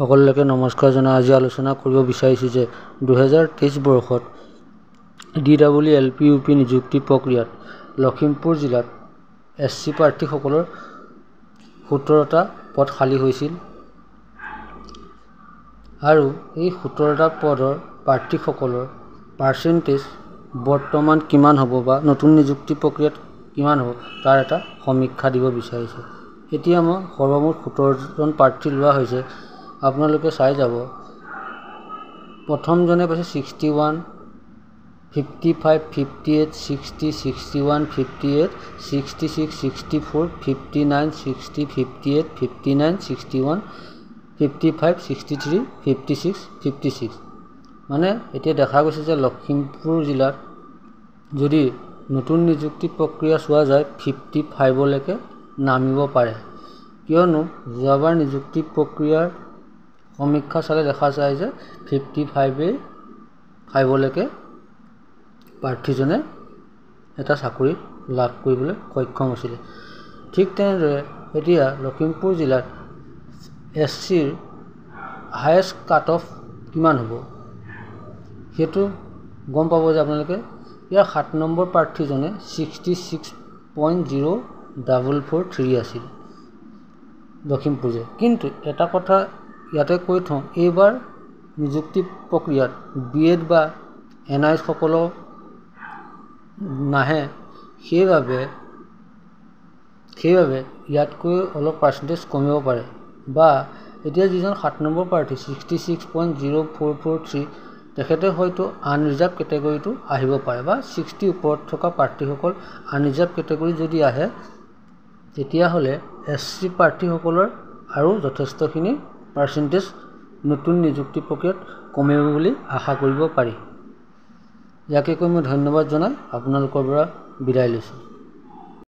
সকলোকে নমস্কাৰ জনাই আজি আলোচনা কৰিব বিচাৰিছোঁ যে 2023 বৰ্ষত DWLP UP নিযুক্তি প্ৰক্ৰিয়াত লখিমপুৰ জিলাত SC প্ৰাৰ্থীসকলৰ 17টা পদ খালী হৈছিল আৰু এই 17টা পদৰ প্ৰাৰ্থীসকলৰ পাৰ্চেন্টেজ বৰ্তমান কিমান হ'ব বা নতুন নিযুক্তি প্ৰক্ৰিয়াত কিমান হ'ব তাৰ এটা সমীক্ষা দিব বিচাৰিছোঁ। এতিয়া মই সৰ্বমুঠ 17জন প্ৰাৰ্থী লোৱা হৈছে। আপোনালোকে চাই যাব প্ৰথমজনে পাইছে 61 55 58 60 61 58 66 64 59 60 58 59 61 55 63 56 56 মানে এতিয়া দেখা গৈছে যে লখিমপুৰ জিলাত যদি নতুন নিযুক্তি প্ৰক্ৰিয়া চোৱা যায় 55 লৈকে নামিব পাৰে, কিয়নো যোৱাবাৰ নিযুক্তি প্ৰক্ৰিয়াৰ সমীক্ষা চালে দেখা যায় যে 55 লৈকে প্ৰাৰ্থীজনে এটা চাকৰি লাভ কৰিবলৈ সক্ষম হৈছিল। ঠিক তেনেদৰে এতিয়া লখিমপুৰ জিলাত SCৰ হায়েষ্ট কাট অফ কিমান হ'ব সেইটো গম পাব যে আপোনালোকে ইয়াৰ 7 নম্বৰ প্ৰাৰ্থীজনে 66.0443 আছিল লখিমপুৰ জিলা। কিন্তু এটা কথা ইয়াতে কৈ থওঁ, এইবাৰ নিযুক্তি প্ৰক্ৰিয়াত BEd বা NI সকলো নাহে, সেইবাবে ইয়াতকৈ অলপ পাৰ্চেন্টেজ কমিব পাৰে বা এতিয়া যিজন 7 নম্বৰ প্ৰাৰ্থী 66.0443 তেখেতে হয়তো আনৰিজাৰ্ভ কেটেগৰীটো আহিব পাৰে বা 60 ওপৰত থকা প্ৰাৰ্থীসকল আনৰিজাৰ্ভ কেটেগৰী যদি আহে তেতিয়াহ'লে SC প্ৰাৰ্থীসকলৰ আৰু যথেষ্টখিনি পাৰ্চেন্টেজ নতুন নিযুক্তি প্ৰক্ৰিয়াত কমিব বুলি আশা কৰিব পাৰি। ইয়াকে কৈ মই ধন্যবাদ জনাই আপোনালোকৰ পৰা বিদায় লৈছোঁ।